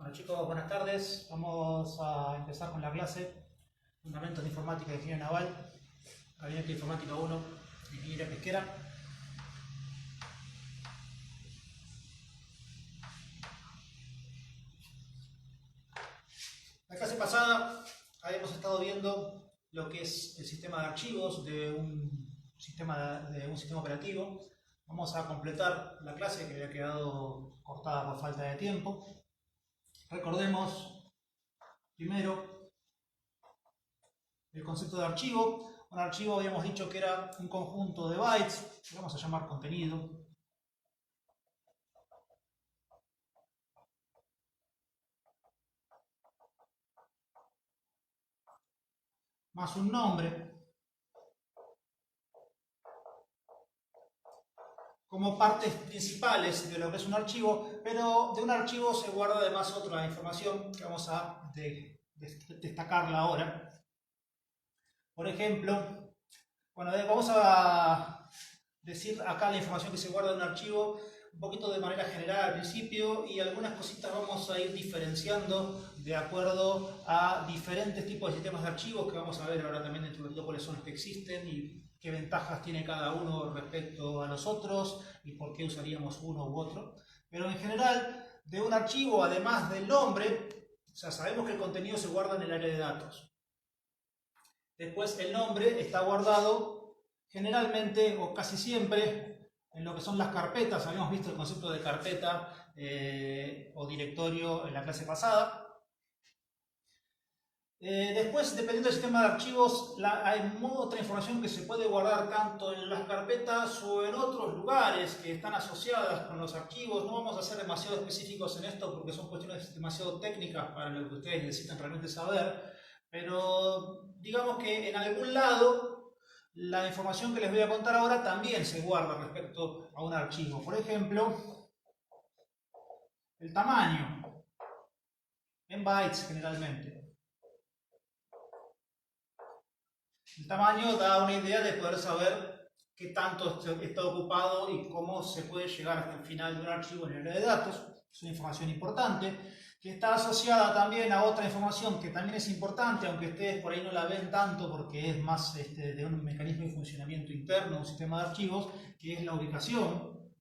Bueno chicos, buenas tardes. Vamos a empezar con la clase Fundamentos de Informática de Ingeniería Naval, Gabinete Informática 1, Ingeniería Pesquera. La clase pasada habíamos estado viendo lo que es el sistema de archivos de un sistema operativo. Vamos a completar la clase que había quedado cortada por falta de tiempo. Recordemos primero el concepto de archivo. Un archivo habíamos dicho que era un conjunto de bytes, que vamos a llamar contenido, más un nombre, como partes principales de lo que es un archivo, pero de un archivo se guarda además otra información que vamos a destacarla ahora. Por ejemplo, bueno, vamos a decir acá la información que se guarda en un archivo un poquito de manera general al principio, y algunas cositas vamos a ir diferenciando de acuerdo a diferentes tipos de sistemas de archivos que vamos a ver ahora también dentro de cuáles son los que existen y qué ventajas tiene cada uno respecto a los otros y por qué usaríamos uno u otro. Pero en general, de un archivo, además del nombre, o sea, sabemos que el contenido se guarda en el área de datos. Después el nombre está guardado generalmente o casi siempre en lo que son las carpetas. Habíamos visto el concepto de carpeta o directorio en la clase pasada. Después, dependiendo del sistema de archivos, hay otra información que se puede guardar tanto en las carpetas o en otros lugares que están asociadas con los archivos. No vamos a ser demasiado específicos en esto porque son cuestiones demasiado técnicas para lo que ustedes necesitan realmente saber, pero digamos que en algún lado la información que les voy a contar ahora también se guarda respecto a un archivo. Por ejemplo, el tamaño, en bytes generalmente. El tamaño da una idea de poder saber qué tanto está ocupado y cómo se puede llegar hasta el final de un archivo en el área de datos. Es una información importante que está asociada también a otra información que también es importante, aunque ustedes por ahí no la ven tanto porque es más de un mecanismo de funcionamiento interno, un sistema de archivos, que es la ubicación.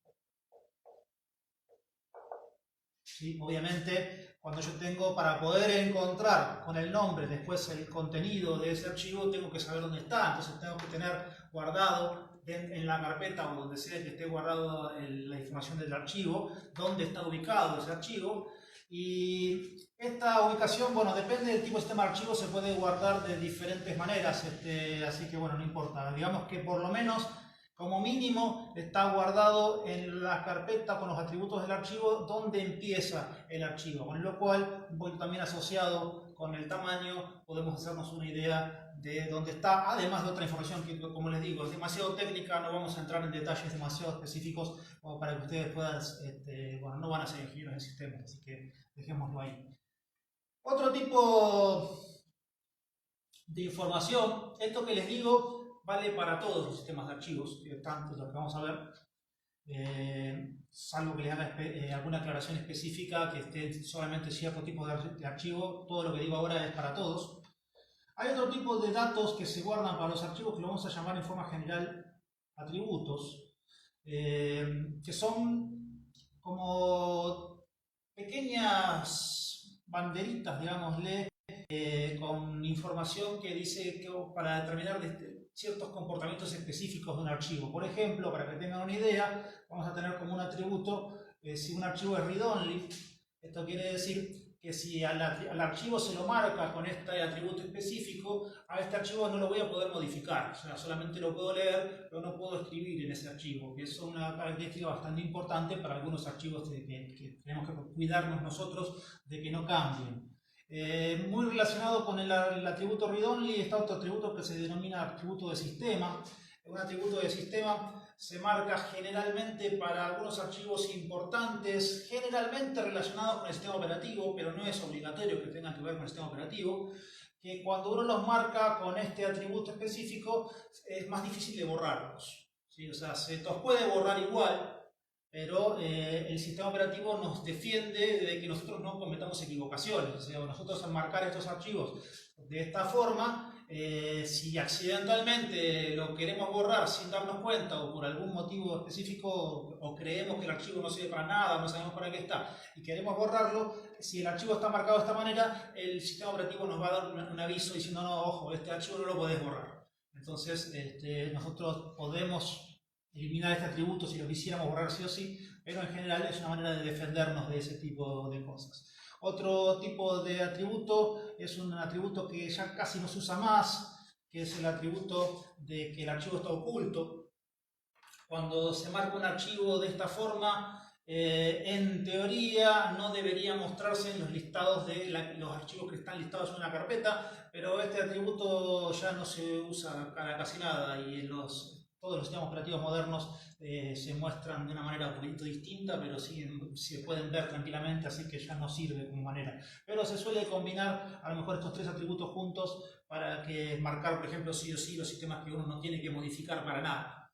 ¿Sí? Obviamente, cuando yo tengo, para poder encontrar con el nombre después el contenido de ese archivo, tengo que saber dónde está. Entonces tengo que tener guardado en la carpeta o donde sea que esté guardado la información del archivo, dónde está ubicado ese archivo. Y esta ubicación, bueno, depende del tipo de sistema de archivo, se puede guardar de diferentes maneras, así que bueno, no importa. Digamos que por lo menos, como mínimo, está guardado en la carpeta con los atributos del archivo donde empieza el archivo, con lo cual, un poquito también asociado con el tamaño, podemos hacernos una idea de dónde está, además de otra información que, como les digo, es demasiado técnica, no vamos a entrar en detalles demasiado específicos como para que ustedes puedan, bueno, no van a ser ingenieros de sistemas, así que dejémoslo ahí. Otro tipo de información, esto que les digo vale para todos los sistemas de archivos, tanto los que vamos a ver, salvo que les haga alguna aclaración específica que esté solamente cierto tipo de archivo. Todo lo que digo ahora es para todos. Hay otro tipo de datos que se guardan para los archivos que lo vamos a llamar en forma general atributos, que son como pequeñas banderitas, digámosle, con información que dice que para determinar ciertos comportamientos específicos de un archivo. Por ejemplo, para que tengan una idea, vamos a tener como un atributo, si un archivo es read-only, esto quiere decir que si al archivo se lo marca con este atributo específico, a este archivo no lo voy a poder modificar, o sea, solamente lo puedo leer, pero no puedo escribir en ese archivo, que es una característica bastante importante para algunos archivos que tenemos que cuidarnos nosotros de que no cambien. Muy relacionado con el atributo read-only está otro atributo que se denomina atributo de sistema. Un atributo de sistema se marca generalmente para algunos archivos importantes, generalmente relacionados con el sistema operativo, pero no es obligatorio que tengan que ver con el sistema operativo, que cuando uno los marca con este atributo específico es más difícil de borrarlos, ¿sí? O sea, se los puede borrar igual, pero el sistema operativo nos defiende de que nosotros no cometamos equivocaciones. O sea, nosotros al marcar estos archivos de esta forma, si accidentalmente lo queremos borrar sin darnos cuenta o por algún motivo específico o creemos que el archivo no sirve para nada, no sabemos para qué está y queremos borrarlo, si el archivo está marcado de esta manera, el sistema operativo nos va a dar un aviso diciendo no, ojo, este archivo no lo podés borrar. Entonces nosotros podemos eliminar este atributo si lo quisiéramos borrar sí o sí, pero en general es una manera de defendernos de ese tipo de cosas. Otro tipo de atributo es un atributo que ya casi no se usa más, que es el atributo de que el archivo está oculto. Cuando se marca un archivo de esta forma, en teoría no debería mostrarse en los listados de los archivos que están listados en una carpeta, pero este atributo ya no se usa para casi nada y todos los sistemas operativos modernos se muestran de una manera un poquito distinta, pero se pueden ver tranquilamente, así que ya no sirve como manera. Pero se suele combinar a lo mejor estos tres atributos juntos para que marcar, por ejemplo, sí o sí los sistemas que uno no tiene que modificar para nada.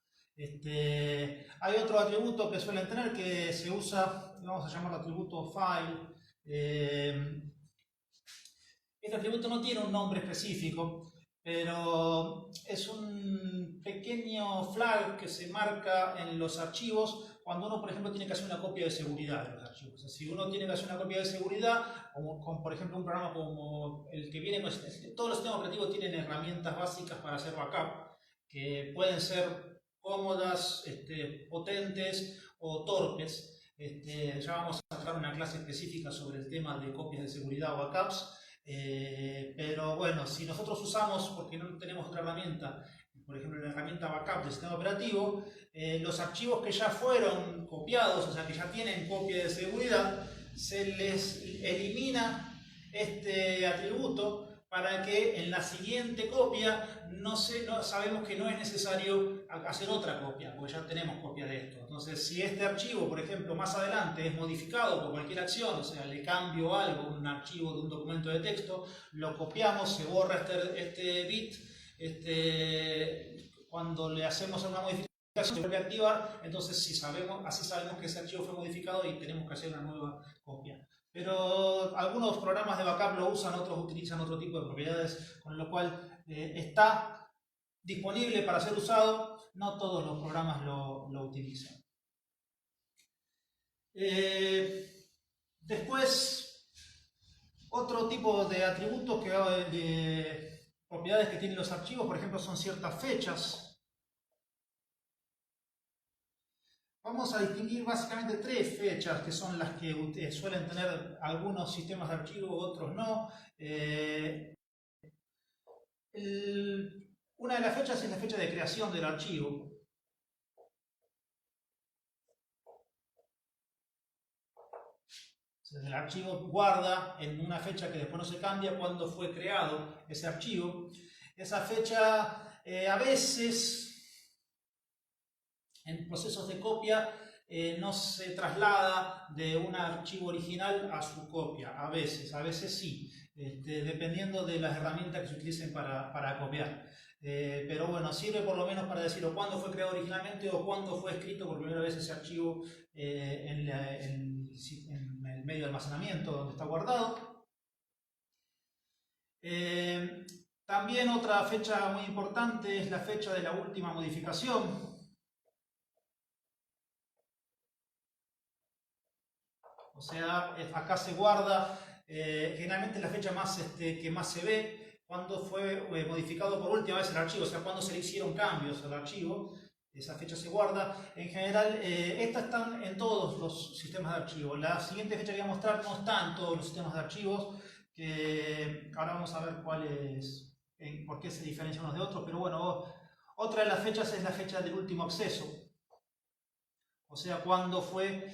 Hay otro atributo que suelen tener que se usa, vamos a llamarlo atributo file. Este atributo no tiene un nombre específico, pero es un pequeño flag que se marca en los archivos cuando uno, por ejemplo, tiene que hacer una copia de seguridad de los archivos. O sea, si uno tiene que hacer una copia de seguridad, como con, por ejemplo, un programa como el que viene, todos los sistemas operativos tienen herramientas básicas para hacer backup, que pueden ser cómodas, potentes o torpes. Ya vamos a sacar una clase específica sobre el tema de copias de seguridad o backups. Pero bueno, si nosotros usamos, porque no tenemos otra herramienta, por ejemplo la herramienta backup del sistema operativo, los archivos que ya fueron copiados, o sea que ya tienen copia de seguridad, se les elimina este atributo para que en la siguiente copia no sabemos que no es necesario hacer otra copia, porque ya tenemos copia de esto. Entonces, si este archivo, por ejemplo, más adelante es modificado por cualquier acción, o sea, le cambio algo, un archivo de un documento de texto, lo copiamos, se borra este bit, cuando le hacemos una modificación se vuelve a activar, entonces así sabemos que ese archivo fue modificado y tenemos que hacer una nueva copia. Pero algunos programas de backup lo usan, otros utilizan otro tipo de propiedades, con lo cual está disponible para ser usado, no todos los programas lo utilizan. Después, otro tipo de atributos, de propiedades que tienen los archivos, por ejemplo, son ciertas fechas. Vamos a distinguir básicamente tres fechas que son las que suelen tener algunos sistemas de archivo, otros no. Una de las fechas es la fecha de creación del archivo. El archivo guarda en una fecha que después no se cambia cuando fue creado ese archivo. Esa fecha a veces en procesos de copia no se traslada de un archivo original a su copia, a veces sí, dependiendo de las herramientas que se utilicen para copiar. Pero bueno, sirve por lo menos para decir o cuándo fue creado originalmente o cuándo fue escrito por primera vez ese archivo en el medio de almacenamiento donde está guardado. También otra fecha muy importante es la fecha de la última modificación. O sea, acá se guarda generalmente la fecha que más se ve cuando fue modificado por última vez el archivo, o sea, cuando se le hicieron cambios al archivo, esa fecha se guarda. En general, estas están en todos los sistemas de archivo. La siguiente fecha que voy a mostrar no está en todos los sistemas de archivos, que ahora vamos a ver por qué se diferencian unos de otros, pero bueno, otra de las fechas es la fecha del último acceso. O sea, cuando fue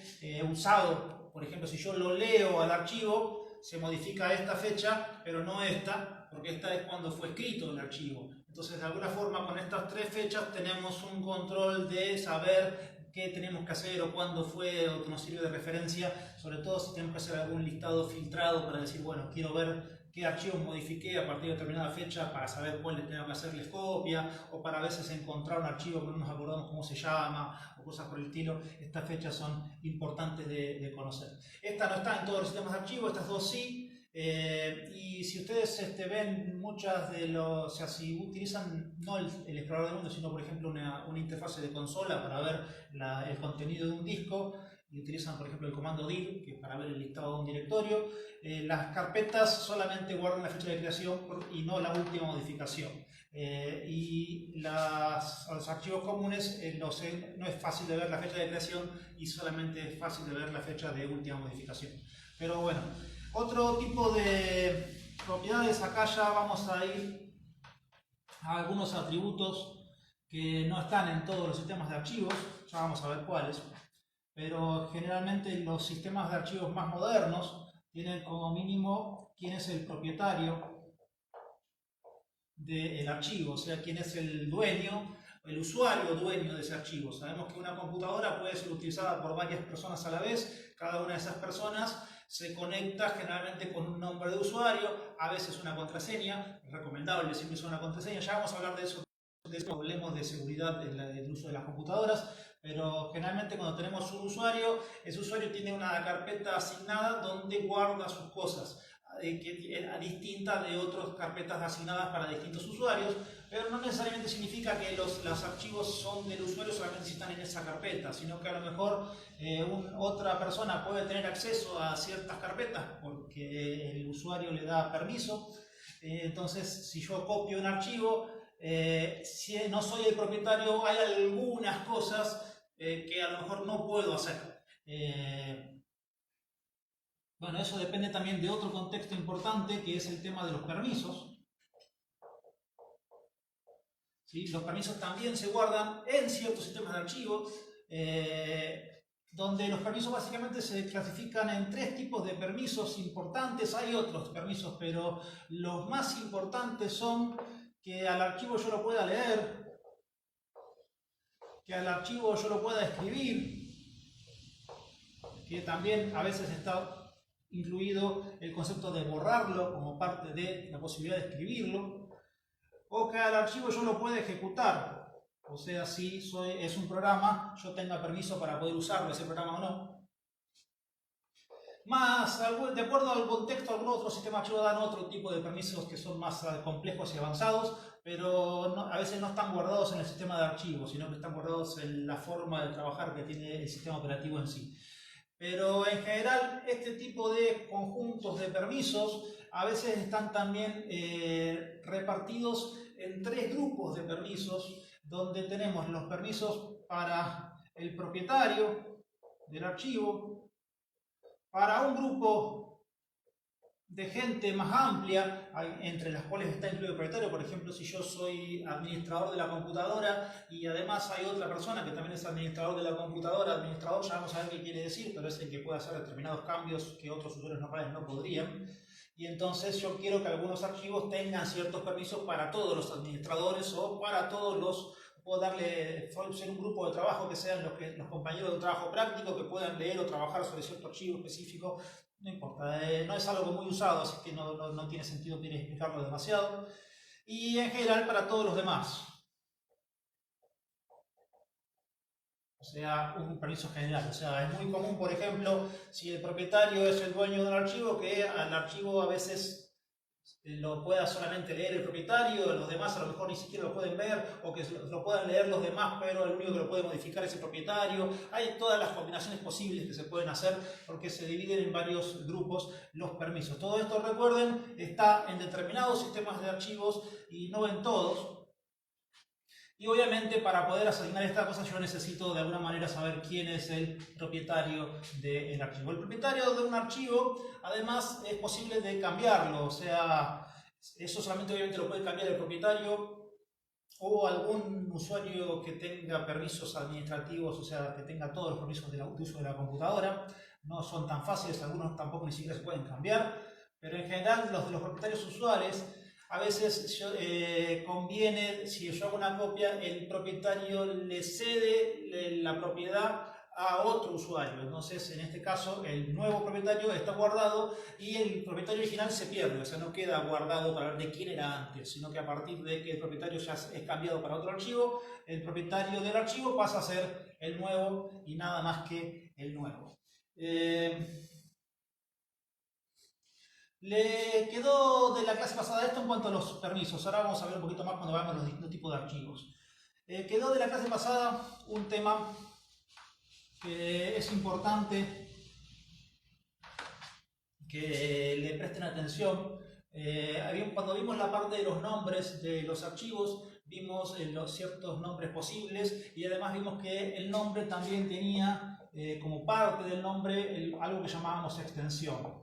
usado. Por ejemplo, si yo lo leo al archivo, se modifica esta fecha, pero no esta, porque esta es cuando fue escrito el archivo. Entonces, de alguna forma, con estas tres fechas tenemos un control de saber qué tenemos que hacer o cuándo fue o que nos sirve de referencia, sobre todo si tenemos que hacer algún listado filtrado para decir, bueno, quiero ver qué archivos modifiqué a partir de determinada fecha para saber cuáles tengo que hacerles copia, o para a veces encontrar un archivo que no nos acordamos cómo se llama, o cosas por el estilo. Estas fechas son importantes de conocer. Esta no está en todos los sistemas de archivo, estas dos sí. Y si ustedes ven muchas de los, o sea, si utilizan no el explorador de mundo, sino por ejemplo una interfase de consola para ver el contenido de un disco, y utilizan por ejemplo el comando dir, que es para ver el listado de un directorio, las carpetas solamente guardan la fecha de creación y no la última modificación. Y los archivos comunes no es fácil de ver la fecha de creación y solamente es fácil de ver la fecha de última modificación. Pero bueno, otro tipo de propiedades, acá ya vamos a ir a algunos atributos que no están en todos los sistemas de archivos, ya vamos a ver cuáles, pero generalmente los sistemas de archivos más modernos tienen como mínimo quién es el propietario del archivo, o sea, quién es el dueño, el usuario dueño de ese archivo. Sabemos que una computadora puede ser utilizada por varias personas a la vez, cada una de esas personas se conecta generalmente con un nombre de usuario, a veces una contraseña, es recomendable siempre usar una contraseña, ya vamos a hablar de eso, hablemos de seguridad del uso de las computadoras, pero generalmente cuando tenemos un usuario, ese usuario tiene una carpeta asignada donde guarda sus cosas, distinta de otras carpetas asignadas para distintos usuarios, pero no necesariamente significa que los archivos son del usuario solamente si están en esa carpeta, sino que a lo mejor otra persona puede tener acceso a ciertas carpetas porque el usuario le da permiso. Entonces, si yo copio un archivo, si no soy el propietario, hay algunas cosas que a lo mejor no puedo hacer. Bueno, eso depende también de otro contexto importante, que es el tema de los permisos. ¿Sí? Los permisos también se guardan en ciertos sistemas de archivos, donde los permisos básicamente se clasifican en tres tipos de permisos importantes. Hay otros permisos, pero los más importantes son que al archivo yo lo pueda leer, que al archivo yo lo pueda escribir, que también a veces está incluido el concepto de borrarlo como parte de la posibilidad de escribirlo, o que al archivo yo lo pueda ejecutar, o sea, si es un programa, yo tenga permiso para poder usarlo, ese programa o no. Más, de acuerdo al contexto, algunos otros sistemas de archivo dan otro tipo de permisos que son más complejos y avanzados, pero a veces no están guardados en el sistema de archivos, sino que están guardados en la forma de trabajar que tiene el sistema operativo en sí. Pero en general este tipo de conjuntos de permisos a veces están también repartidos en tres grupos de permisos, donde tenemos los permisos para el propietario del archivo, para un grupo de gente más amplia, entre las cuales está incluido el propietario. Por ejemplo, si yo soy administrador de la computadora y además hay otra persona que también es administrador de la computadora, administrador ya vamos a ver qué quiere decir, pero es el que puede hacer determinados cambios que otros usuarios normales no podrían. Y entonces yo quiero que algunos archivos tengan ciertos permisos para todos los administradores o para todos los... Puedo ser un grupo de trabajo que sean los compañeros de trabajo práctico que puedan leer o trabajar sobre cierto archivo específico. No importa, no es algo muy usado, así que no tiene sentido explicarlo demasiado. Y en general para todos los demás. O sea, un permiso general. O sea, es muy común, por ejemplo, si el propietario es el dueño del archivo, que al archivo a veces lo pueda solamente leer el propietario, los demás a lo mejor ni siquiera lo pueden ver, o que lo puedan leer los demás, pero el único que lo puede modificar es el propietario. Hay todas las combinaciones posibles que se pueden hacer porque se dividen en varios grupos los permisos. Todo esto, recuerden, está en determinados sistemas de archivos y no en todos. Y obviamente para poder asignar estas cosas yo necesito de alguna manera saber quién es el propietario del archivo. El propietario de un archivo además es posible de cambiarlo, o sea, eso solamente obviamente lo puede cambiar el propietario o algún usuario que tenga permisos administrativos, o sea, que tenga todos los permisos de uso de la computadora. No son tan fáciles, algunos tampoco ni siquiera se pueden cambiar, pero en general los de los propietarios usuales, a veces conviene, si yo hago una copia, el propietario le cede la propiedad a otro usuario. Entonces, en este caso, el nuevo propietario está guardado y el propietario original se pierde, o sea, no queda guardado para ver de quién era antes, sino que a partir de que el propietario ya es cambiado para otro archivo, el propietario del archivo pasa a ser el nuevo y nada más que el nuevo. Le quedó de la clase pasada esto en cuanto a los permisos. Ahora vamos a ver un poquito más cuando veamos los distintos tipos de archivos. Quedó de la clase pasada un tema que es importante que le presten atención. Cuando vimos la parte de los nombres de los archivos, vimos los ciertos nombres posibles y además vimos que el nombre también tenía como parte del nombre algo que llamábamos extensión.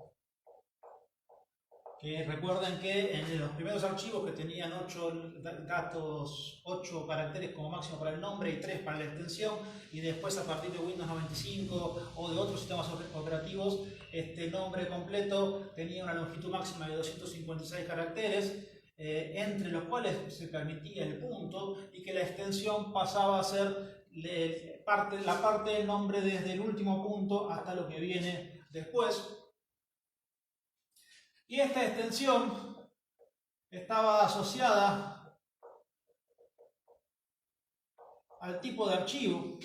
Que recuerden que en los primeros archivos que tenían 8 datos, 8 caracteres como máximo para el nombre y 3 para la extensión, y después a partir de Windows 95 o de otros sistemas operativos, este nombre completo tenía una longitud máxima de 256 caracteres, entre los cuales se permitía el punto, y que la extensión pasaba a ser la parte del nombre desde el último punto hasta lo que viene después. Y esta extensión estaba asociada al tipo de archivo,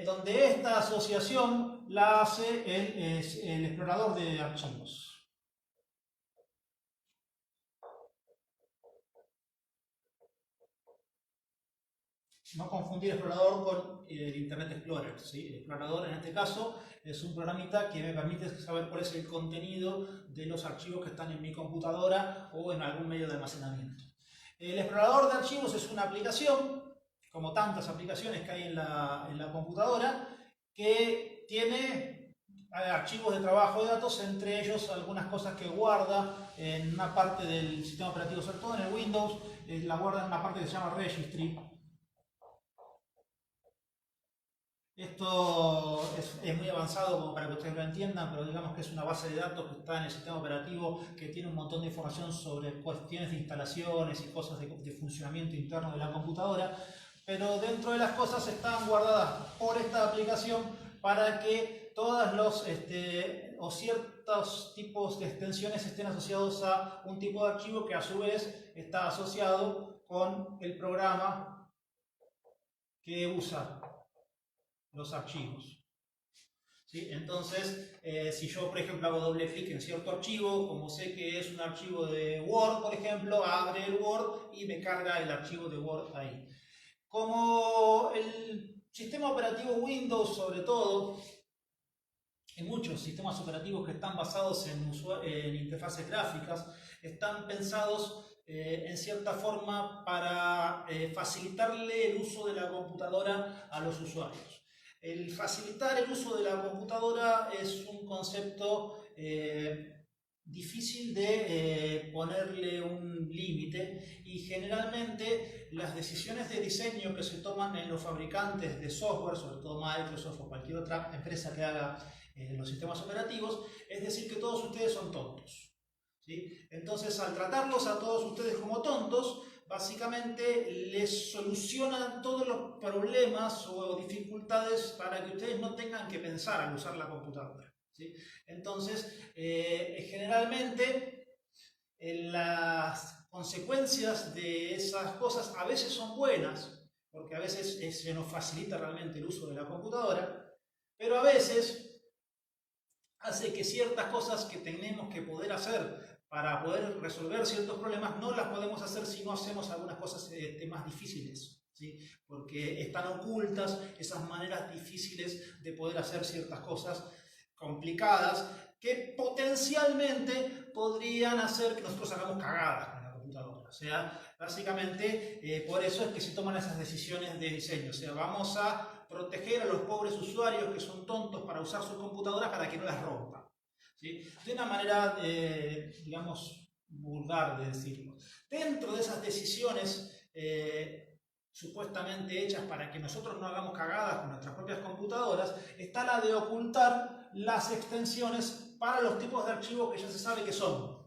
donde esta asociación la hace el explorador de archivos. No confundir explorador con el Internet Explorer, ¿sí? El explorador en este caso es un programita que me permite saber cuál es el contenido de los archivos que están en mi computadora o en algún medio de almacenamiento. El explorador de archivos es una aplicación, como tantas aplicaciones que hay en la computadora, que tiene archivos de trabajo de datos, entre ellos algunas cosas que guarda en una parte del sistema operativo, sobre todo en el Windows, la guarda en una parte que se llama Registry. Esto es muy avanzado como para que ustedes lo entiendan, pero digamos que es una base de datos que está en el sistema operativo, que tiene un montón de información sobre cuestiones de instalaciones y cosas de funcionamiento interno de la computadora, pero dentro de las cosas están guardadas por esta aplicación para que todas o ciertos tipos de extensiones estén asociados a un tipo de archivo que a su vez está asociado con el programa que usa los archivos. ¿Sí? Entonces, si yo, por ejemplo, hago doble clic en cierto archivo, como sé que es un archivo de Word, por ejemplo, abre el Word y me carga el archivo de Word ahí. Como el sistema operativo Windows, sobre todo, en muchos sistemas operativos que están basados en interfaces gráficas, están pensados en cierta forma para facilitarle el uso de la computadora a los usuarios. El facilitar el uso de la computadora es un concepto difícil de ponerle un límite, y generalmente las decisiones de diseño que se toman en los fabricantes de software, sobre todo Microsoft o cualquier otra empresa que haga los sistemas operativos, es decir que todos ustedes son tontos, ¿sí? Entonces, al tratarlos a todos ustedes como tontos, básicamente les solucionan todos los problemas o dificultades para que ustedes no tengan que pensar al usar la computadora, ¿sí? Entonces, generalmente las consecuencias de esas cosas a veces son buenas, porque a veces se nos facilita realmente el uso de la computadora, pero a veces hace que ciertas cosas que tenemos que poder hacer para poder resolver ciertos problemas no las podemos hacer si no hacemos algunas cosas más difíciles, ¿sí? Porque están ocultas esas maneras difíciles de poder hacer ciertas cosas complicadas que potencialmente podrían hacer que nosotros hagamos cagadas con la computadora. O sea, básicamente por eso es que se toman esas decisiones de diseño. O sea, vamos a proteger a los pobres usuarios que son tontos para usar sus computadoras para que no las rompan, ¿sí? De una manera, digamos, vulgar de decirlo. Dentro de esas decisiones supuestamente hechas para que nosotros no hagamos cagadas con nuestras propias computadoras, está la de ocultar las extensiones para los tipos de archivos que ya se sabe que son.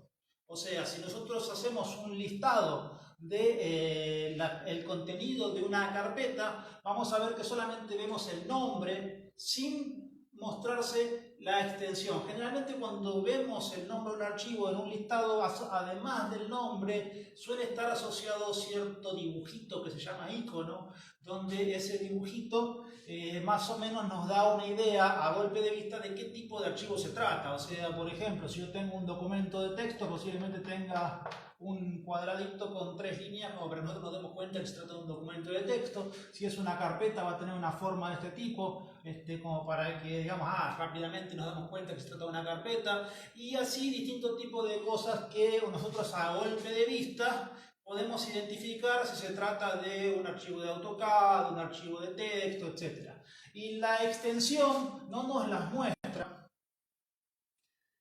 O sea, si nosotros hacemos un listado de el contenido de una carpeta, vamos a ver que solamente vemos el nombre sin mostrarse la extensión. Generalmente cuando vemos el nombre de un archivo en un listado, además del nombre, suele estar asociado cierto dibujito que se llama icono, donde ese dibujito más o menos nos da una idea a golpe de vista de qué tipo de archivo se trata. O sea, por ejemplo, si yo tengo un documento de texto, posiblemente tenga un cuadradito con 3 líneas, como para que nosotros nos demos cuenta que se trata de un documento de texto. Si es una carpeta, va a tener una forma de este tipo, como para que digamos, rápidamente nos damos cuenta que se trata de una carpeta. Y así distintos tipos de cosas que nosotros a golpe de vista podemos identificar si se trata de un archivo de AutoCAD, un archivo de texto, etc. Y la extensión no nos las muestra,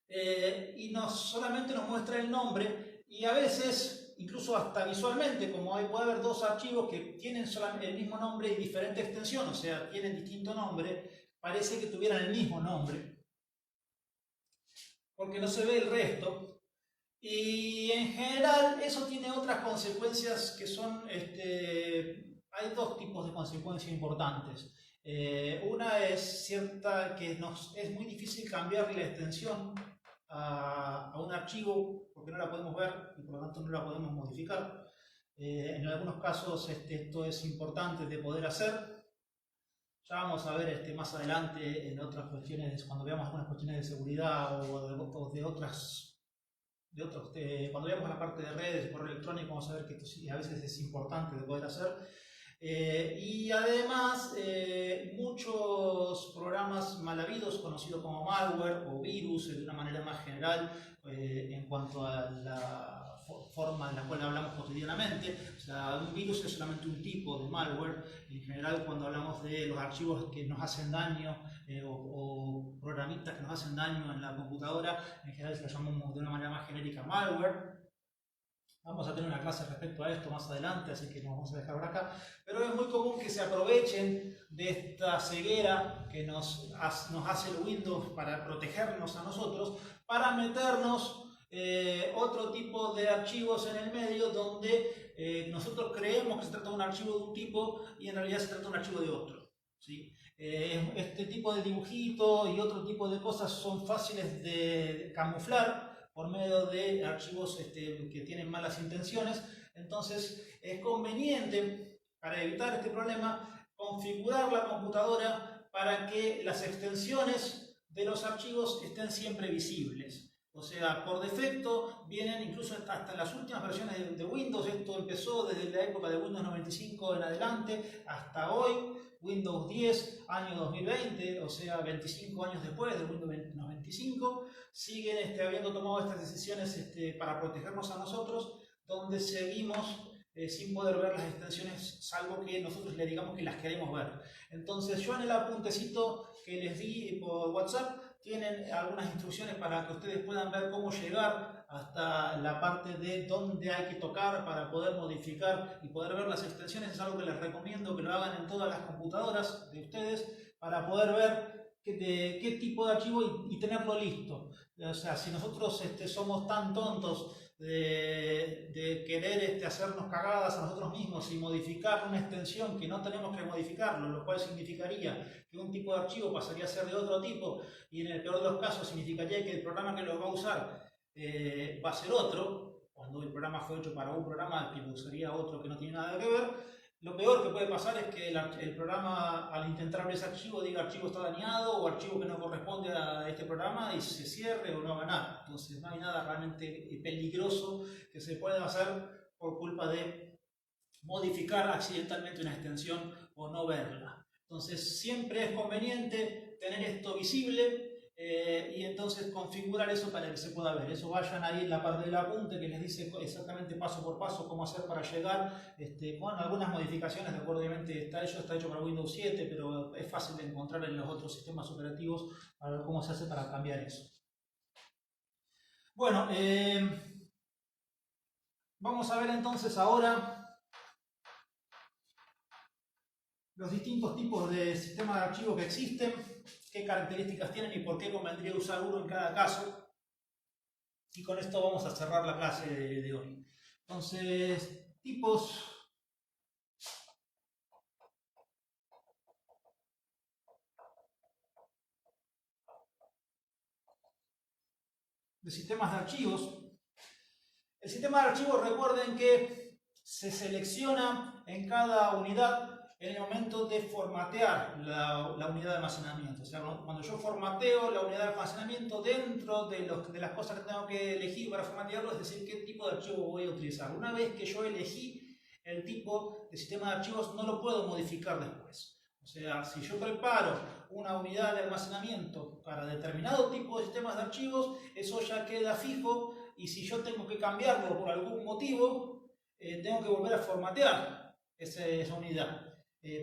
y solamente nos muestra el nombre, y a veces, incluso hasta visualmente, como puede haber dos archivos que tienen el mismo nombre y diferente extensión, o sea, tienen distinto nombre, parece que tuvieran el mismo nombre, porque no se ve el resto. Y en general eso tiene otras consecuencias que son, hay dos tipos de consecuencias importantes. Una es cierta que es muy difícil cambiar la extensión a un archivo porque no la podemos ver y por lo tanto no la podemos modificar. En algunos casos esto es importante de poder hacer. Ya vamos a ver más adelante en otras cuestiones, cuando veamos algunas cuestiones de seguridad o de otras cuando veamos la parte de redes y correo electrónico, vamos a ver que esto sí, a veces es importante de poder hacer. Y además, muchos programas mal habidos, conocidos como malware o virus, de una manera más general, en cuanto a la forma en la cual hablamos cotidianamente. O sea, un virus es solamente un tipo de malware. En general, cuando hablamos de los archivos que nos hacen daño o programitas que nos hacen daño en la computadora, en general se lo llamamos de una manera más genérica malware. Vamos a tener una clase respecto a esto más adelante, así que nos vamos a dejar por acá. Pero es muy común que se aprovechen de esta ceguera que nos hace el Windows para protegernos a nosotros, para meternos otro tipo de archivos en el medio donde nosotros creemos que se trata de un archivo de un tipo y en realidad se trata de un archivo de otro, ¿sí? Este tipo de dibujito y otro tipo de cosas son fáciles de camuflar por medio de archivos que tienen malas intenciones. Entonces es conveniente, para evitar este problema, configurar la computadora para que las extensiones de los archivos estén siempre visibles. O sea, por defecto vienen incluso hasta en las últimas versiones de Windows. Esto empezó desde la época de Windows 95 en adelante hasta hoy. Windows 10, año 2020, o sea, 25 años después de Windows 95, siguen habiendo tomado estas decisiones para protegernos a nosotros, donde seguimos sin poder ver las extensiones, salvo que nosotros le digamos que las queremos ver. Entonces yo en el apuntecito que les di por WhatsApp tienen algunas instrucciones para que ustedes puedan ver cómo llegar hasta la parte de dónde hay que tocar para poder modificar y poder ver las extensiones. Es algo que les recomiendo que lo hagan en todas las computadoras de ustedes para poder ver de qué tipo de archivo y tenerlo listo. O sea, si nosotros somos tan tontos de querer hacernos cagadas a nosotros mismos y modificar una extensión que no tenemos que modificarlo, lo cual significaría que un tipo de archivo pasaría a ser de otro tipo y en el peor de los casos significaría que el programa que lo va a usar va a ser otro, cuando el programa fue hecho para un programa que lo usaría otro que no tiene nada que ver. Lo peor que puede pasar es que el programa, al intentar abrir ese archivo, diga archivo está dañado o archivo que no corresponde a este programa y se cierre o no haga nada. Entonces no hay nada realmente peligroso que se pueda hacer por culpa de modificar accidentalmente una extensión o no verla. Entonces siempre es conveniente tener esto visible y entonces configurar eso para que se pueda ver. Eso vayan ahí en la parte del apunte que les dice exactamente paso por paso cómo hacer para llegar, con algunas modificaciones. Obviamente está hecho para Windows 7, pero es fácil de encontrar en los otros sistemas operativos para ver cómo se hace para cambiar eso. Bueno, vamos a ver entonces ahora los distintos tipos de sistemas de archivo que existen, qué características tienen y por qué convendría usar uno en cada caso. Y con esto vamos a cerrar la clase de hoy. Entonces, tipos de sistemas de archivos. El sistema de archivos, recuerden que se selecciona en cada unidad en el momento de formatear la unidad de almacenamiento. O sea, cuando yo formateo la unidad de almacenamiento, dentro de las cosas que tengo que elegir para formatearlo, es decir, qué tipo de archivo voy a utilizar. Una vez que yo elegí el tipo de sistema de archivos, no lo puedo modificar después. O sea, si yo preparo una unidad de almacenamiento para determinado tipo de sistemas de archivos, eso ya queda fijo, y si yo tengo que cambiarlo por algún motivo, tengo que volver a formatear esa unidad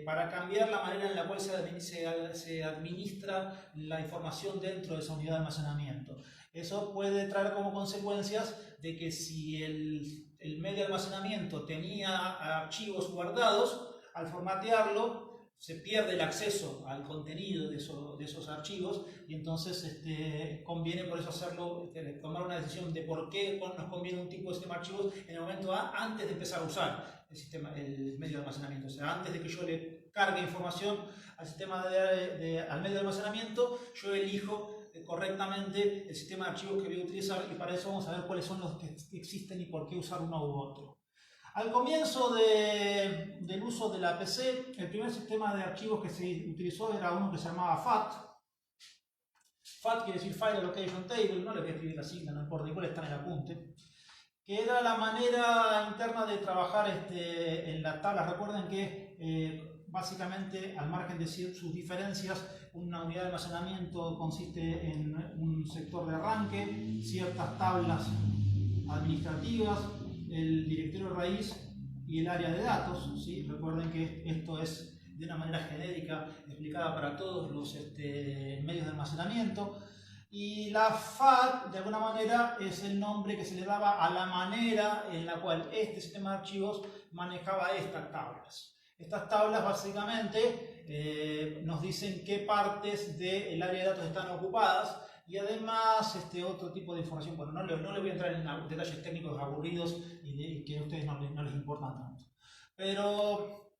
para cambiar la manera en la cual se administra la información dentro de esa unidad de almacenamiento. Eso puede traer como consecuencias de que si el medio de almacenamiento tenía archivos guardados, al formatearlo se pierde el acceso al contenido de esos archivos, y entonces conviene por eso tomar una decisión de por qué nos conviene un tipo de sistema de archivos en el momento antes de empezar a usar el medio de almacenamiento. O sea, antes de que yo le cargue información al sistema al medio de almacenamiento, yo elijo correctamente el sistema de archivos que voy a utilizar, y para eso vamos a ver cuáles son los que existen y por qué usar uno u otro. Al comienzo del uso de la PC, el primer sistema de archivos que se utilizó era uno que se llamaba FAT. FAT quiere decir File Allocation Table, no le voy a escribir la sigla, no importa, igual está en el apunte. Que era la manera interna de trabajar en las tablas. Recuerden que básicamente, al margen de sus diferencias, una unidad de almacenamiento consiste en un sector de arranque, ciertas tablas administrativas, el directorio raíz y el área de datos, ¿sí? Recuerden que esto es de una manera genérica explicada para todos los medios de almacenamiento. Y la FAT, de alguna manera, es el nombre que se le daba a la manera en la cual este sistema de archivos manejaba estas tablas. Estas tablas básicamente nos dicen qué partes del área de datos están ocupadas, y además otro tipo de información. Bueno, no le voy a entrar en detalles técnicos aburridos y que a ustedes no les importan tanto. Pero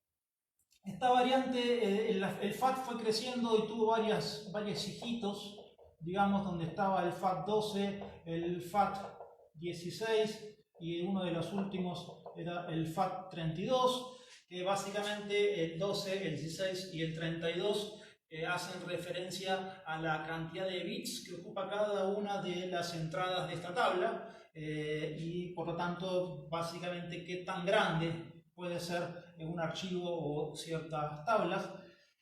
esta variante, el FAT fue creciendo y tuvo varios hijitos, digamos, donde estaba el FAT 12, el FAT 16, y uno de los últimos era el FAT 32, que básicamente el 12, el 16 y el 32 hacen referencia a la cantidad de bits que ocupa cada una de las entradas de esta tabla, y por lo tanto básicamente qué tan grande puede ser un archivo o ciertas tablas,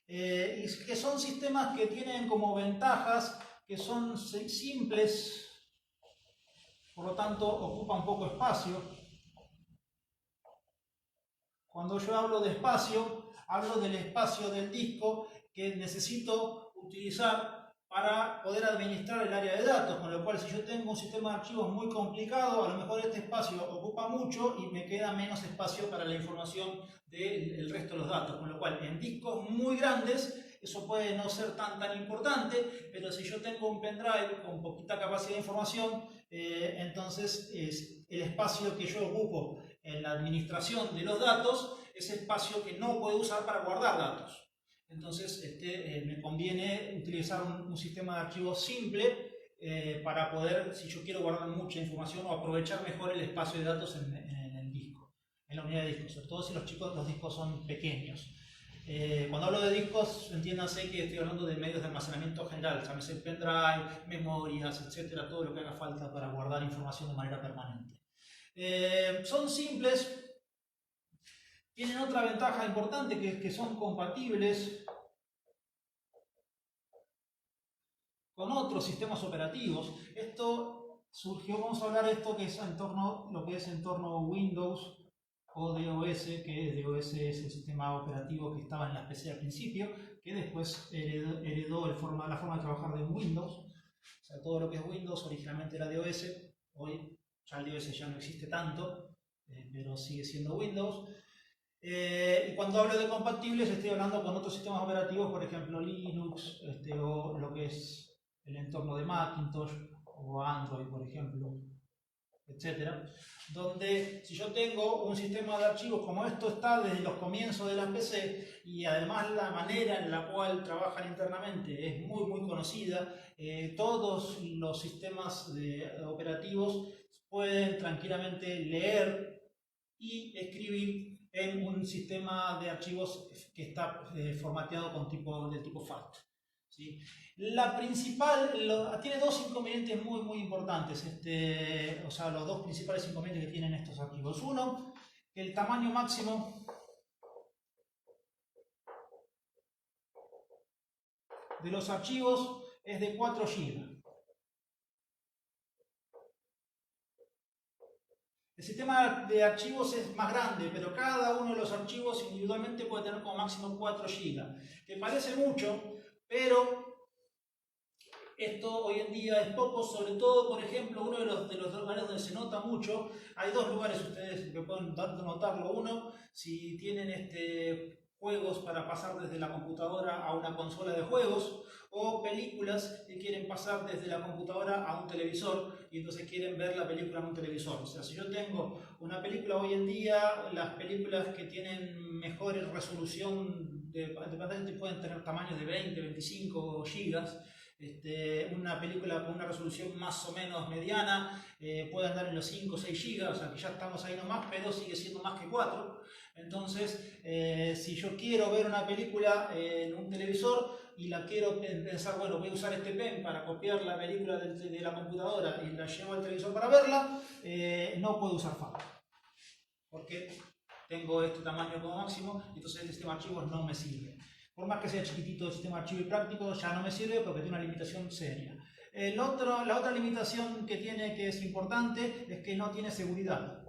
y que son sistemas que tienen como ventajas que son simples, por lo tanto ocupan poco espacio. Cuando yo hablo de espacio, hablo del espacio del disco que necesito utilizar para poder administrar el área de datos, con lo cual si yo tengo un sistema de archivos muy complicado, a lo mejor este espacio ocupa mucho y me queda menos espacio para la información del resto de los datos, con lo cual en discos muy grandes eso puede no ser tan importante, pero si yo tengo un pendrive con poquita capacidad de información, entonces el espacio que yo ocupo en la administración de los datos es espacio que no puedo usar para guardar datos. Entonces me conviene utilizar un sistema de archivos simple para poder, si yo quiero guardar mucha información o aprovechar mejor el espacio de datos en el disco, en la unidad de disco, sobre todo si los discos son pequeños. Cuando hablo de discos, entiéndanse que estoy hablando de medios de almacenamiento general, llámese pendrive, memorias, etcétera, todo lo que haga falta para guardar información de manera permanente. Son simples. Tienen otra ventaja importante, que es que son compatibles con otros sistemas operativos. Esto surgió, vamos a hablar de esto que es lo que es entorno Windows o DOS, que DOS es el sistema operativo que estaba en las PC al principio, que después heredó la forma de trabajar de Windows. O sea, todo lo que es Windows originalmente era DOS, hoy ya el DOS ya no existe tanto, pero sigue siendo Windows. Y cuando hablo de compatibles estoy hablando con otros sistemas operativos, por ejemplo Linux, o lo que es el entorno de Macintosh o Android, por ejemplo. etcétera, donde si yo tengo un sistema de archivos como esto está desde los comienzos de la PC y además la manera en la cual trabajan internamente es muy conocida, todos los sistemas operativos pueden tranquilamente leer y escribir en un sistema de archivos que está formateado del tipo FAT. ¿Sí? La principal, tiene dos inconvenientes muy importantes, o sea, los dos principales inconvenientes que tienen estos archivos. Uno, que el tamaño máximo de los archivos es de 4 GB. El sistema de archivos es más grande, pero cada uno de los archivos individualmente puede tener como máximo 4 GB, que parece mucho, pero esto hoy en día es poco, sobre todo, por ejemplo, uno de los lugares donde se nota mucho, hay dos lugares ustedes que pueden notarlo. Uno, si tienen juegos para pasar desde la computadora a una consola de juegos, o películas que quieren pasar desde la computadora a un televisor y entonces quieren ver la película en un televisor. O sea, si yo tengo una película hoy en día, las películas que tienen mejor resolución de pantalla pueden tener tamaños de 20, 25 gigas. Una película con una resolución más o menos mediana puede andar en los 5 o 6 GB, o sea que ya estamos ahí nomás, pero sigue siendo más que 4. Entonces, si yo quiero ver una película en un televisor y la quiero pensar, bueno, voy a usar este pen para copiar la película de la computadora y la llevo al televisor para verla, no puedo usar FAT, porque tengo este tamaño como máximo, entonces el sistema de archivos no me sirve. Por más que sea chiquitito el sistema de archivo y práctico, ya no me sirve porque tiene una limitación seria. La otra limitación que tiene, que es importante, es que no tiene seguridad.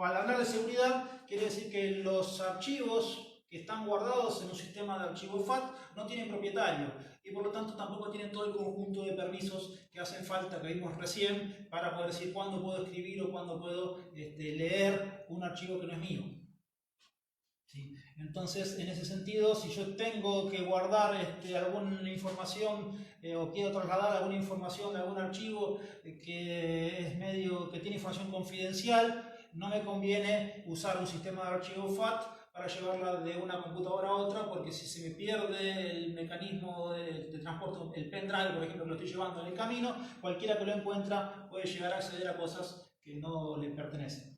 Al hablar de seguridad, quiere decir que los archivos que están guardados en un sistema de archivo FAT no tienen propietario y por lo tanto tampoco tienen todo el conjunto de permisos que hacen falta, que vimos recién, para poder decir cuándo puedo escribir o cuándo puedo leer un archivo que no es mío. ¿Sí? Entonces, en ese sentido, si yo tengo que guardar alguna información o quiero trasladar alguna información de algún archivo que tiene información confidencial, no me conviene usar un sistema de archivo FAT para llevarla de una computadora a otra, porque si se me pierde el mecanismo de transporte, el pendrive, por ejemplo, que lo estoy llevando en el camino, cualquiera que lo encuentra puede llegar a acceder a cosas que no le pertenecen.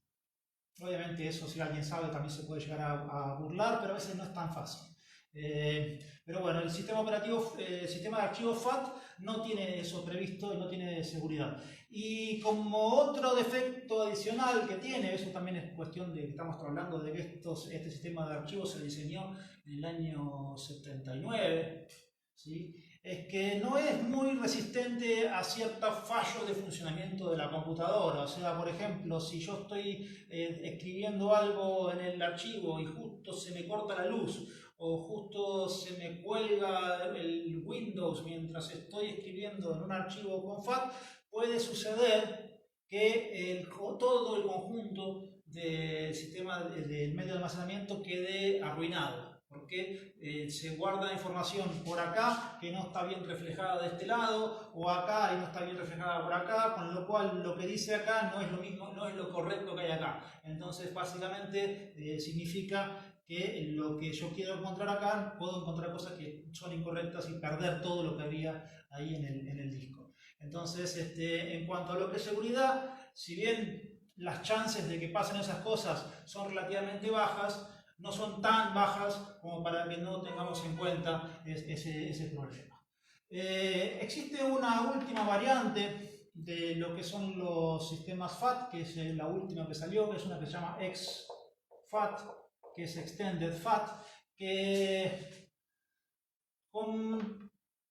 Obviamente eso, si alguien sabe, también se puede llegar a burlar, pero a veces no es tan fácil. Pero bueno, el sistema operativo, el sistema de archivos FAT no tiene eso previsto y no tiene seguridad. Y como otro defecto adicional que tiene, eso también es cuestión de que estamos hablando de que este sistema de archivos se diseñó en el año 79, ¿sí? Es que no es muy resistente a ciertos fallos de funcionamiento de la computadora. O sea, por ejemplo, si yo estoy escribiendo algo en el archivo y justo se me corta la luz o justo se me cuelga el Windows mientras estoy escribiendo en un archivo con FAT, puede suceder que todo el conjunto del sistema del medio de almacenamiento quede arruinado, porque se guarda información por acá que no está bien reflejada de este lado, o acá y no está bien reflejada por acá, con lo cual lo que dice acá no es lo mismo, no es lo correcto que hay acá. Entonces, básicamente significa que lo que yo quiero encontrar acá, puedo encontrar cosas que son incorrectas y perder todo lo que había ahí en el disco. Entonces, en cuanto a lo que es seguridad, si bien las chances de que pasen esas cosas son relativamente bajas, no son tan bajas como para que no tengamos en cuenta ese problema. Existe una última variante de lo que son los sistemas FAT, que es la última que salió, que es una que se llama exFAT, que es Extended FAT, que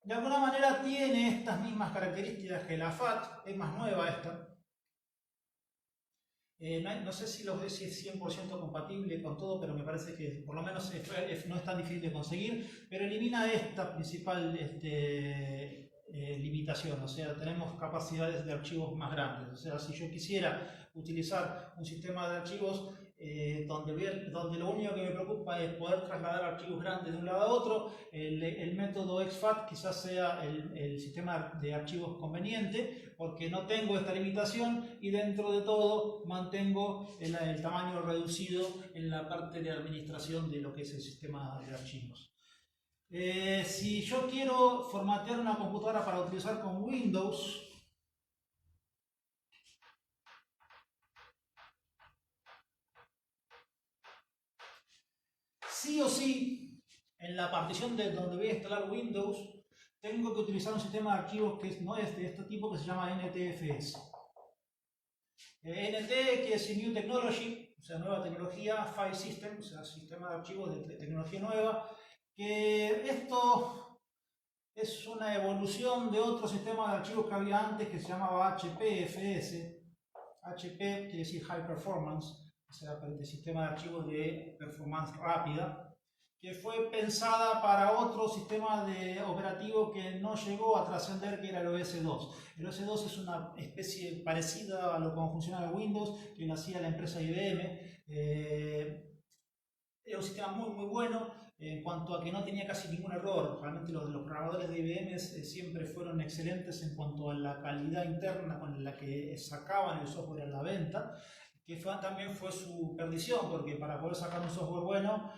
de alguna manera tiene estas mismas características que la FAT, es más nueva esta. No sé si es 100% compatible con todo, pero me parece que por lo menos no es tan difícil de conseguir, pero elimina esta principal limitación, o sea, tenemos capacidades de archivos más grandes. O sea, si yo quisiera utilizar un sistema de archivos donde lo único que me preocupa es poder trasladar archivos grandes de un lado a otro. El método exFAT quizás sea el sistema de archivos conveniente, porque no tengo esta limitación y dentro de todo mantengo el tamaño reducido en la parte de administración de lo que es el sistema de archivos. Si yo quiero formatear una computadora para utilizar con Windows, sí o sí, en la partición de donde voy a instalar Windows, tengo que utilizar un sistema de archivos que no es de este tipo, que se llama NTFS. NT quiere decir New Technology, o sea, nueva tecnología, File System, o sea, sistema de archivos de tecnología nueva, que esto es una evolución de otro sistema de archivos que había antes que se llamaba HPFS. HP quiere decir High Performance, o sea, el sistema de archivos de performance rápida, que fue pensada para otro sistema de operativo que no llegó a trascender, que era el OS2. El OS2 es una especie parecida a lo como funcionaba Windows, que lo hacía la empresa IBM. Era un sistema muy bueno en cuanto a que no tenía casi ningún error. Realmente los programadores de IBM siempre fueron excelentes en cuanto a la calidad interna con la que sacaban el software a la venta, que también fue su perdición, porque para poder sacar un software bueno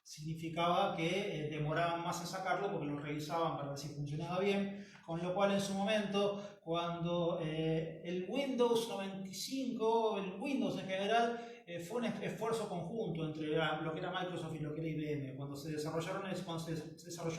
significaba que demoraban más en sacarlo porque lo revisaban para ver si funcionaba bien, con lo cual en su momento, cuando el Windows 95, el Windows en general, fue un esfuerzo conjunto entre lo que era Microsoft y lo que era IBM. Cuando se desarrolló el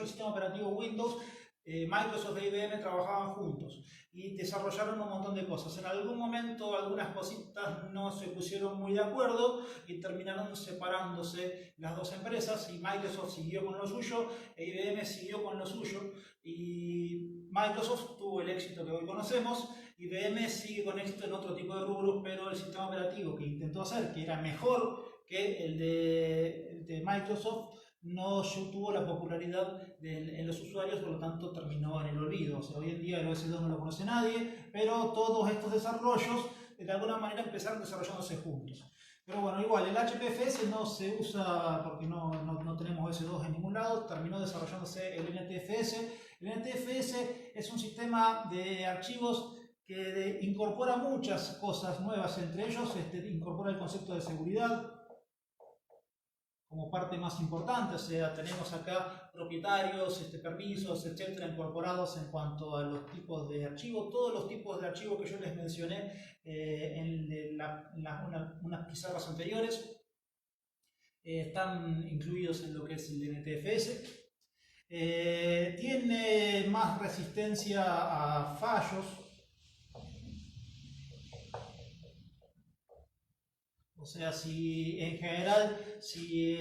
sistema operativo Windows, Microsoft e IBM trabajaban juntos y desarrollaron un montón de cosas. En algún momento algunas cositas no se pusieron muy de acuerdo y terminaron separándose las dos empresas, y Microsoft siguió con lo suyo e IBM siguió con lo suyo, y Microsoft tuvo el éxito que hoy conocemos. IBM sigue con éxito en otro tipo de rubros, pero el sistema operativo que intentó hacer, que era mejor que el de Microsoft, no tuvo la popularidad en los usuarios, por lo tanto terminó en el olvido. O sea, hoy en día el OS2 no lo conoce nadie, pero todos estos desarrollos de alguna manera empezaron desarrollándose juntos. Pero bueno, igual el HPFS no se usa porque no tenemos OS2 en ningún lado, terminó desarrollándose el NTFS. El NTFS es un sistema de archivos que incorpora muchas cosas nuevas, entre ellos incorpora el concepto de seguridad como parte más importante. O sea, tenemos acá propietarios, permisos, etcétera, incorporados en cuanto a los tipos de archivos. Todos los tipos de archivos que yo les mencioné en unas pizarras anteriores están incluidos en lo que es el NTFS. Tiene más resistencia a fallos. O sea, en general, si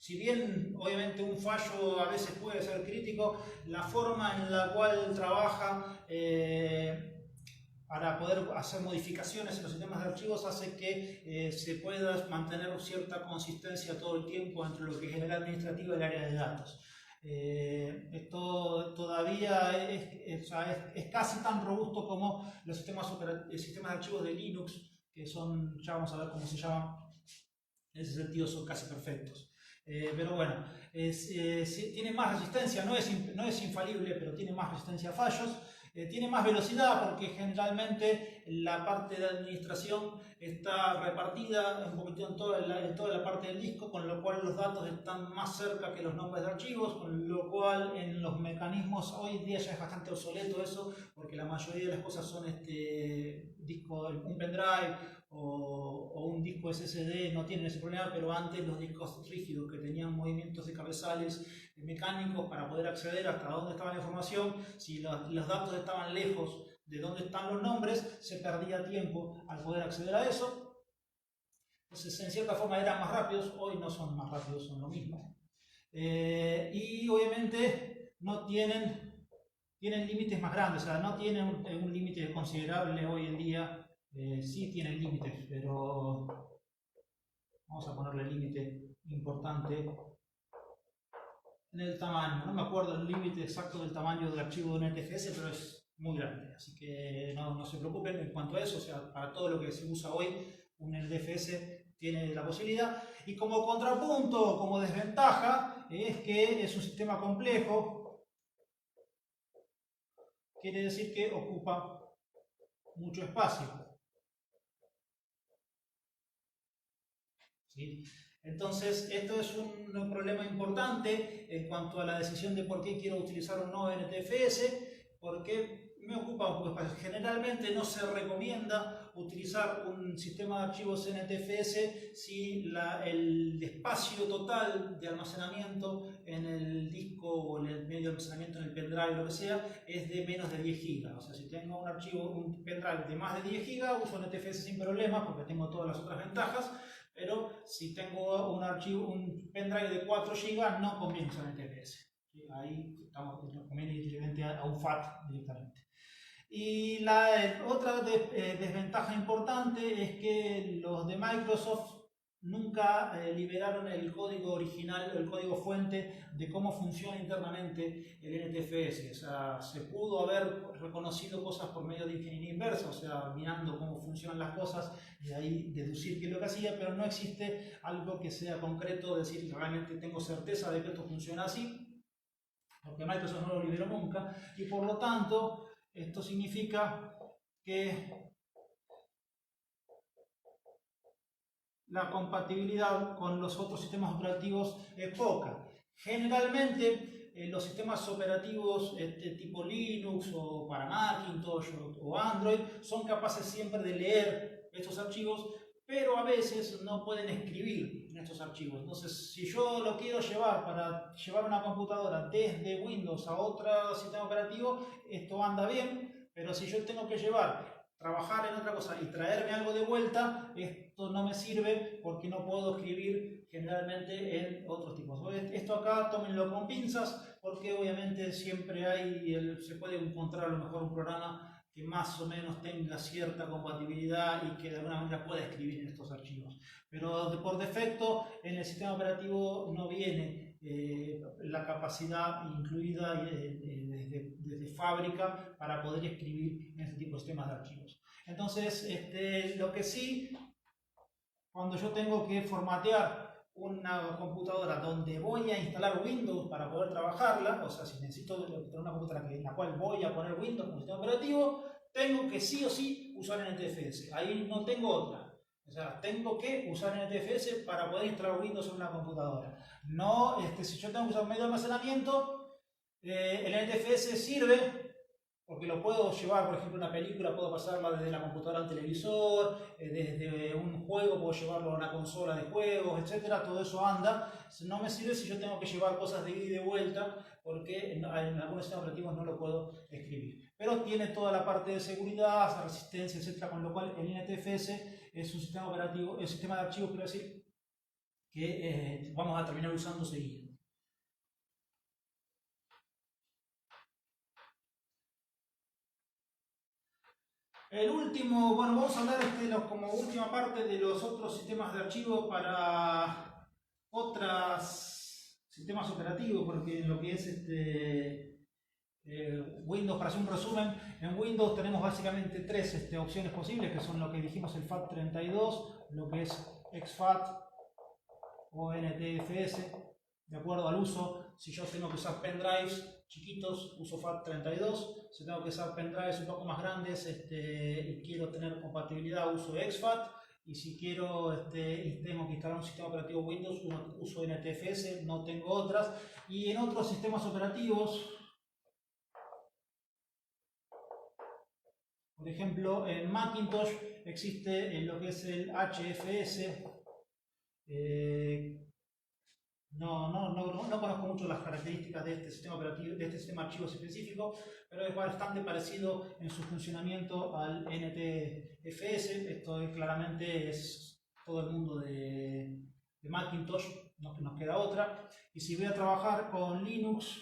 bien obviamente un fallo a veces puede ser crítico, la forma en la cual trabaja para poder hacer modificaciones en los sistemas de archivos hace que se pueda mantener cierta consistencia todo el tiempo entre lo que es el área administrativa y el área de datos. Esto todavía es casi tan robusto como los sistemas de archivos de Linux, que son, ya vamos a ver cómo se llaman, en ese sentido son casi perfectos. Pero bueno, tiene más resistencia, no es infalible, pero tiene más resistencia a fallos. Tiene más velocidad porque generalmente la parte de administración está repartida un poquito en toda la parte del disco, con lo cual los datos están más cerca que los nombres de archivos, con lo cual en los mecanismos hoy en día ya es bastante obsoleto eso, porque la mayoría de las cosas son un pendrive o un disco SSD, no tienen ese problema, pero antes los discos rígidos que tenían movimientos de cabezales mecánicos para poder acceder hasta dónde estaba la información, si los datos estaban lejos de dónde están los nombres, se perdía tiempo al poder acceder a eso. Entonces, en cierta forma eran más rápidos, hoy no son más rápidos, son lo mismo. Y obviamente no tienen límites más grandes, o sea, no tienen un límite considerable hoy en día. Sí tienen límites, pero vamos a ponerle límite importante en el tamaño. No me acuerdo el límite exacto del tamaño del archivo de NTFS, pero es muy grande, así que no se preocupen en cuanto a eso. O sea, para todo lo que se usa hoy, un NTFS tiene la posibilidad. Y como contrapunto, como desventaja, es que es un sistema complejo. Quiere decir que ocupa mucho espacio. ¿Sí? Entonces, esto es un problema importante en cuanto a la decisión de por qué quiero utilizar o no NTFS, porque me ocupa un poco de espacio. Generalmente no se recomienda utilizar un sistema de archivos NTFS si el espacio total de almacenamiento en el disco o en el medio de almacenamiento en el pendrive, lo que sea, es de menos de 10 GB. O sea, si tengo un archivo, un pendrive de más de 10 GB, uso NTFS sin problemas porque tengo todas las otras ventajas. Pero si tengo un pendrive de 4 GB, no conviene usar NTFS. Ahí nos conviene directamente a un FAT directamente. Y la otra desventaja importante es que los de Microsoft nunca liberaron el código original, el código fuente de cómo funciona internamente el NTFS. O sea, se pudo haber reconocido cosas por medio de ingeniería inversa, o sea, mirando cómo funcionan las cosas y de ahí deducir qué es lo que hacía, pero no existe algo que sea concreto, decir realmente tengo certeza de que esto funciona así, porque Microsoft no lo liberó nunca, y por lo tanto esto significa que la compatibilidad con los otros sistemas operativos es poca. Generalmente los sistemas operativos tipo Linux o para Macintosh o Android son capaces siempre de leer estos archivos, pero a veces no pueden escribir en estos archivos. Entonces, si yo lo quiero llevar para llevar una computadora desde Windows a otro sistema operativo, esto anda bien, pero si yo tengo que trabajar en otra cosa y traerme algo de vuelta, esto no me sirve porque no puedo escribir generalmente en otros tipos. Esto acá tómenlo con pinzas porque obviamente siempre se puede encontrar a lo mejor un programa que más o menos tenga cierta compatibilidad y que de alguna manera pueda escribir en estos archivos. Pero por defecto en el sistema operativo no viene la capacidad incluida desde fábrica para poder escribir en este tipo de sistemas de archivos. Entonces, lo que sí, cuando yo tengo que formatear una computadora donde voy a instalar Windows para poder trabajarla, o sea, si necesito tener una computadora en la cual voy a poner Windows como sistema operativo, tengo que sí o sí usar NTFS. Ahí no tengo otra. O sea, tengo que usar NTFS para poder instalar Windows en una computadora. No, si yo tengo que usar medio de almacenamiento, el NTFS sirve porque lo puedo llevar, por ejemplo, una película, puedo pasarla desde la computadora al televisor, desde un juego puedo llevarlo a una consola de juegos, etcétera. Todo eso anda. No me sirve si yo tengo que llevar cosas de ida y de vuelta, porque en algunos sistemas operativos no lo puedo escribir. Pero tiene toda la parte de seguridad, resistencia, etcétera, con lo cual el NTFS es un sistema operativo, el sistema de archivos, quiero decir, que vamos a terminar usando seguido. El último, bueno, vamos a hablar como última parte de los otros sistemas de archivo para otros sistemas operativos, porque en lo que es Windows, para hacer un resumen, en Windows tenemos básicamente tres opciones posibles, que son lo que dijimos, el FAT32, lo que es exFAT o NTFS, de acuerdo al uso. Si yo tengo que usar pendrives chiquitos, uso FAT32. Si tengo que usar pendrives un poco más grandes y quiero tener compatibilidad, uso exFAT. Y si quiero, tengo que instalar un sistema operativo Windows, uso NTFS, no tengo otras. Y en otros sistemas operativos, por ejemplo, en Macintosh existe lo que es el HFS. No conozco mucho las características de este sistema operativo, de este sistema de archivos específico, pero es bastante parecido en su funcionamiento al NTFS. Esto claramente es todo el mundo de Macintosh, no nos queda otra. Y si voy a trabajar con Linux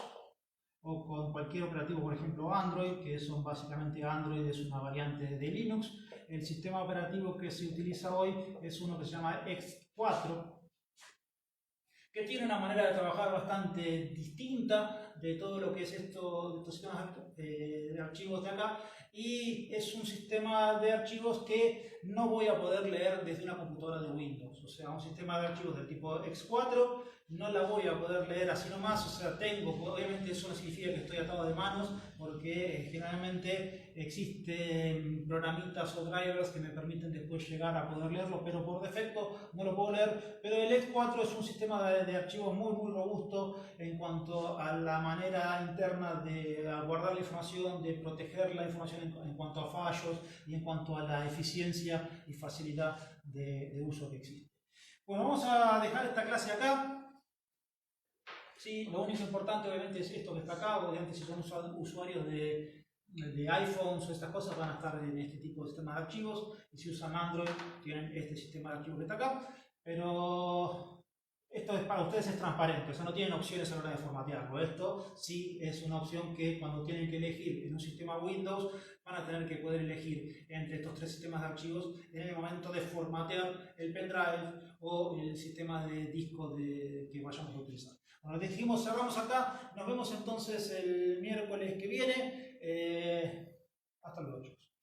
o con cualquier operativo, por ejemplo Android, que son básicamente Android, es una variante de Linux, el sistema operativo que se utiliza hoy es uno que se llama X4, que tiene una manera de trabajar bastante distinta de todo lo que es estos sistemas de archivos de acá, y es un sistema de archivos que no voy a poder leer desde una computadora de Windows. O sea, un sistema de archivos del tipo X4 no la voy a poder leer así nomás. O sea, obviamente eso no significa que estoy atado de manos, porque generalmente existen programitas o drivers que me permiten después llegar a poder leerlo, pero por defecto no lo puedo leer. Pero el X4 es un sistema de archivos muy robusto en cuanto a la manera interna de guardar la información, de proteger la información en cuanto a fallos y en cuanto a la eficiencia y facilidad de uso que existe. Bueno, vamos a dejar esta clase acá. Sí, lo único importante obviamente es esto que está acá. Obviamente si son usuarios de iPhones o estas cosas van a estar en este tipo de sistema de archivos, y si usan Android tienen este sistema de archivos que está acá, pero esto es para ustedes, es transparente, o sea, no tienen opciones a la hora de formatearlo. Esto sí es una opción que cuando tienen que elegir en un sistema Windows van a tener que poder elegir entre estos tres sistemas de archivos en el momento de formatear el pendrive o el sistema de disco que vayamos a utilizar. Bueno, dijimos, cerramos acá, nos vemos entonces el miércoles que viene. Hasta luego.